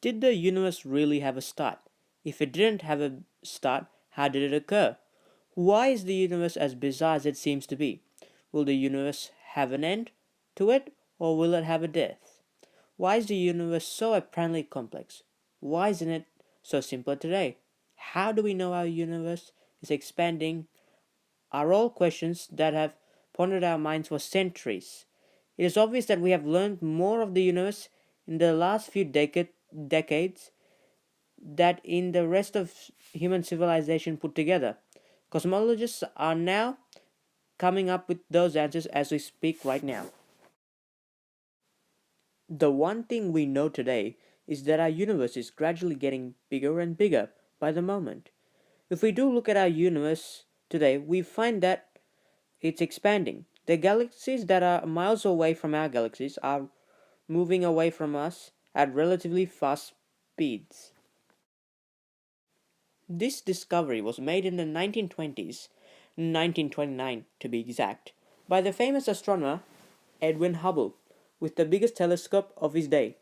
Did the universe really have a start? If it didn't have a start, how did it occur? Why is the universe as bizarre as it seems to be? Will the universe have an end to it, or will it have a death? Why is the universe so apparently complex? Why isn't it so simple today? How do we know our universe is expanding? Are all questions that have pondered our minds for centuries. It is obvious that we have learned more of the universe in the last few decades than in the rest of human civilization put together. Cosmologists are now coming up with those answers as we speak right now. The one thing we know today is that our universe is gradually getting bigger and bigger by the moment. If we do look at our universe today, we find that it's expanding. The galaxies that are miles away from our galaxies are moving away from us at relatively fast speeds. This discovery was made in the 1920s, 1929 to be exact, by the famous astronomer Edwin Hubble, with the biggest telescope of his day.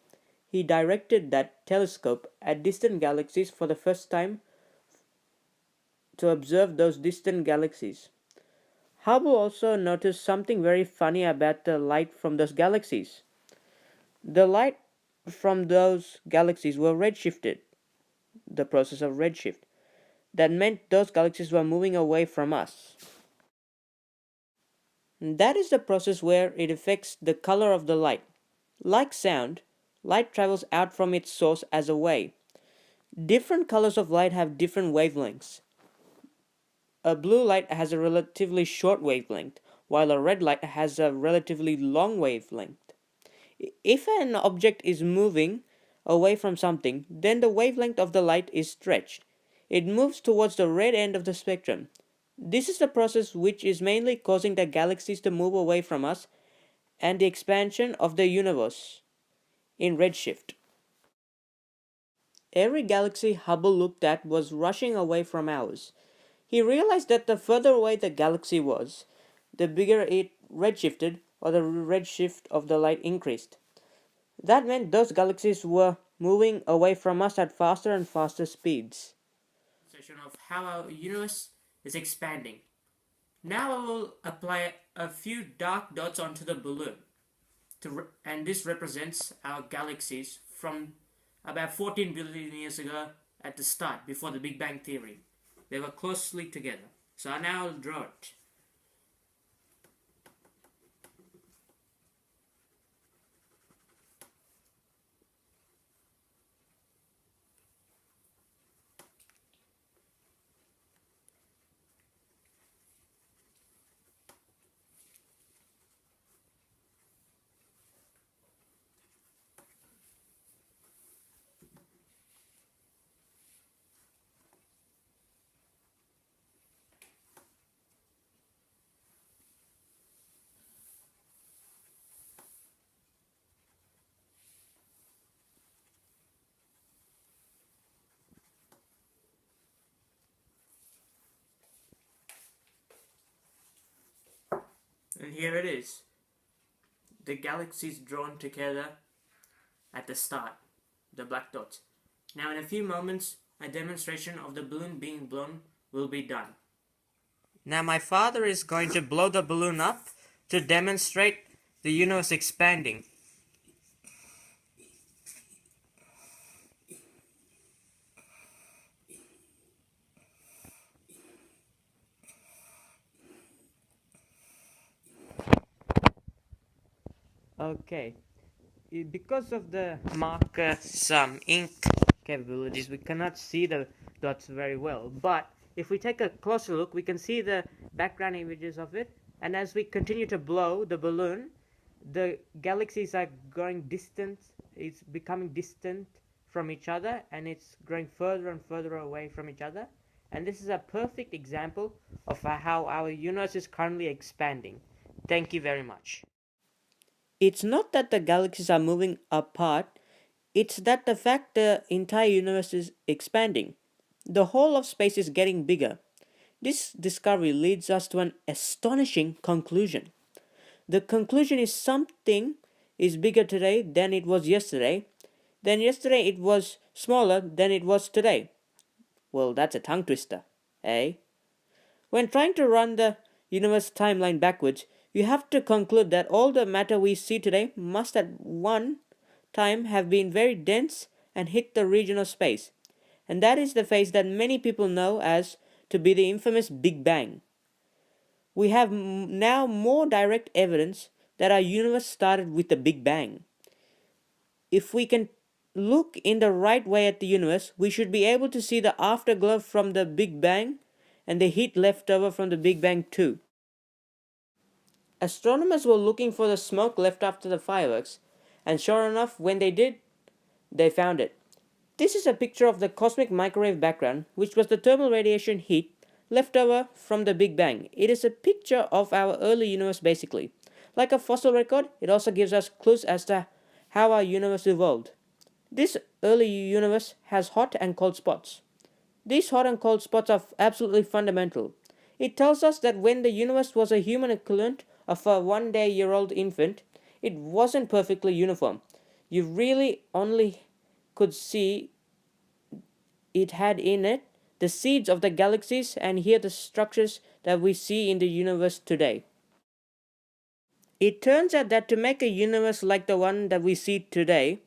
He directed that telescope at distant galaxies for the first time to observe those distant galaxies. Hubble also noticed something very funny about the light from those galaxies. The light from those galaxies were redshifted, the process of redshift. That meant those galaxies were moving away from us. That is the process where it affects the color of the light. Like sound, light travels out from its source as a wave. Different colors of light have different wavelengths. A blue light has a relatively short wavelength, while a red light has a relatively long wavelength. If an object is moving away from something, then the wavelength of the light is stretched. It moves towards the red end of the spectrum. This is the process which is mainly causing the galaxies to move away from us and the expansion of the universe in redshift. Every galaxy Hubble looked at was rushing away from ours. He realized that the further away the galaxy was, the bigger it redshifted, or the redshift of the light increased. That meant those galaxies were moving away from us at faster and faster speeds. Session of how our universe is expanding. Now I will apply a few dark dots onto the balloon, and this represents our galaxies from about 14 billion years ago at the start, before the Big Bang Theory. They were closely together. So I now draw it. And here it is. The galaxies drawn together at the start, the black dots. Now in a few moments, a demonstration of the balloon being blown will be done. Now my father is going to blow the balloon up to demonstrate the universe expanding. Okay, because of the marker some ink capabilities, we cannot see the dots very well, but if we take a closer look, we can see the background images of it, and as we continue to blow the balloon, the galaxies are growing distant. It's becoming distant from each other, and it's growing further and further away from each other. And this is a perfect example of how our universe is currently expanding. Thank you very much. It's not that the galaxies are moving apart, it's that the fact the entire universe is expanding. The whole of space is getting bigger. This discovery leads us to an astonishing conclusion. The conclusion is something is bigger today than it was yesterday. then yesterday it was smaller than it was today. Well, that's a tongue twister, eh? When trying to run the universe timeline backwards, you have to conclude that all the matter we see today must at one time have been very dense and hit the region of space. And that is the phase that many people know as to be the infamous Big Bang. We have now more direct evidence that our universe started with the Big Bang. If we can look in the right way at the universe, we should be able to see the afterglow from the Big Bang and the heat left over from the Big Bang too. Astronomers were looking for the smoke left after the fireworks, and sure enough, when they did, they found it. This is a picture of the cosmic microwave background, which was the thermal radiation heat left over from the Big Bang. It is a picture of our early universe basically. Like a fossil record, it also gives us clues as to how our universe evolved. This early universe has hot and cold spots. These hot and cold spots are absolutely fundamental. It tells us that when the universe was a human equivalent of a 1 day old infant, it wasn't perfectly uniform. You really only could see it had in it the seeds of the galaxies and here the structures that we see in the universe today. It turns out that to make a universe like the one that we see today,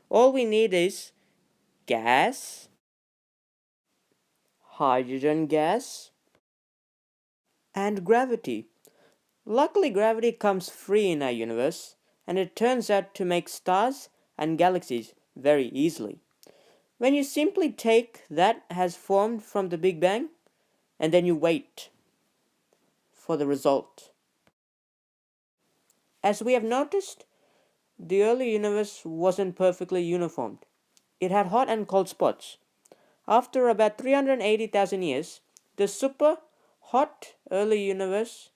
all we need is gas, hydrogen gas, and gravity. Luckily, gravity comes free in our universe, and it turns out to make stars and galaxies very easily. When you simply take that has formed from the Big Bang, and then you wait for the result. As we have noticed, the early universe wasn't perfectly uniformed. It had hot and cold spots. After about 380,000 years, the super hot early universe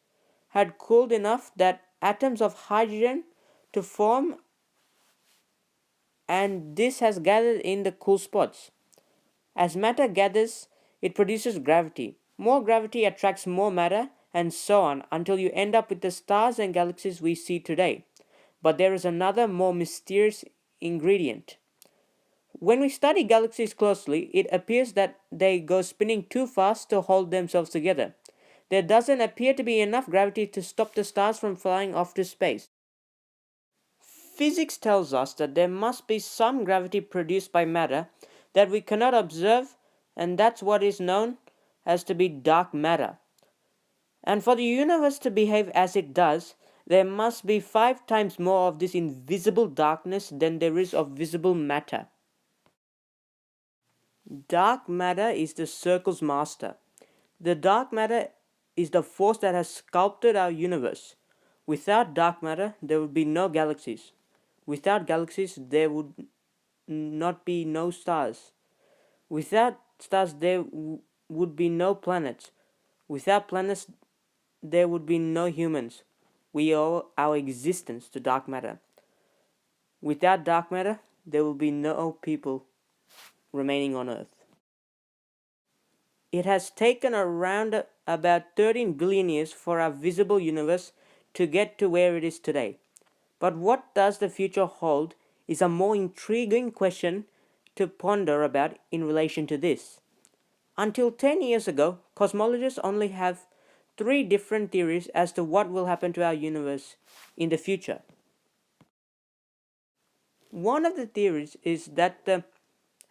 had cooled enough that atoms of hydrogen to form, and this has gathered in the cool spots. As matter gathers, it produces gravity. More gravity attracts more matter, and so on until you end up with the stars and galaxies we see today. But there is another more mysterious ingredient. When we study galaxies closely, it appears that they go spinning too fast to hold themselves together. There doesn't appear to be enough gravity to stop the stars from flying off to space. Physics tells us that there must be some gravity produced by matter that we cannot observe, and that's what is known as to be dark matter. And for the universe to behave as it does, there must be 5 times more of this invisible darkness than there is of visible matter. Dark matter is the circle's master. The dark matter is the force that has sculpted our universe. Without dark matter, there would be no galaxies. Without galaxies, there would not be no stars. Without stars, there would be no planets. Without planets, there would be no humans. We owe our existence to dark matter. Without dark matter, there will be no people remaining on Earth. It has taken around about 13 billion years for our visible universe to get to where it is today. But what does the future hold is a more intriguing question to ponder about in relation to this. Until 10 years ago, cosmologists only have 3 different theories as to what will happen to our universe in the future. One of the theories is that the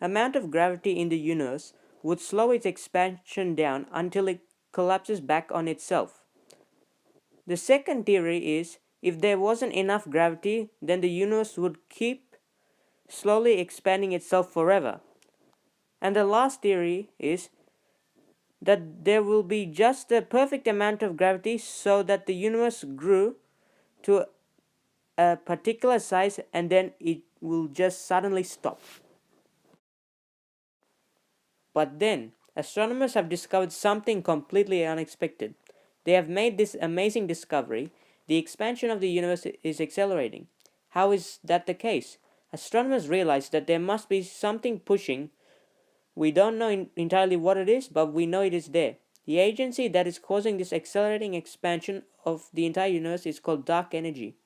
amount of gravity in the universe would slow its expansion down until it collapses back on itself. The second theory is if there wasn't enough gravity, then the universe would keep slowly expanding itself forever. And the last theory is that there will be just the perfect amount of gravity so that the universe grew to a particular size and then it will just suddenly stop. But then, astronomers have discovered something completely unexpected. They have made this amazing discovery. The expansion of the universe is accelerating. How is that the case? Astronomers realize that there must be something pushing. We don't know entirely what it is, but we know it is there. The agency that is causing this accelerating expansion of the entire universe is called dark energy.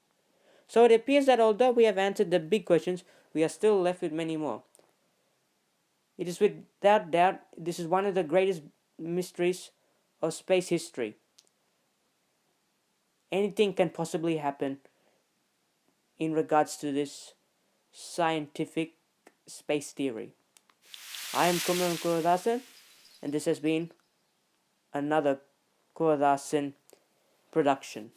So it appears that although we have answered the big questions, we are still left with many more. It is without doubt, this is one of the greatest mysteries of space history. Anything can possibly happen in regards to this scientific space theory. I am Kumaran Kuradasan, and this has been another Kuradasan production.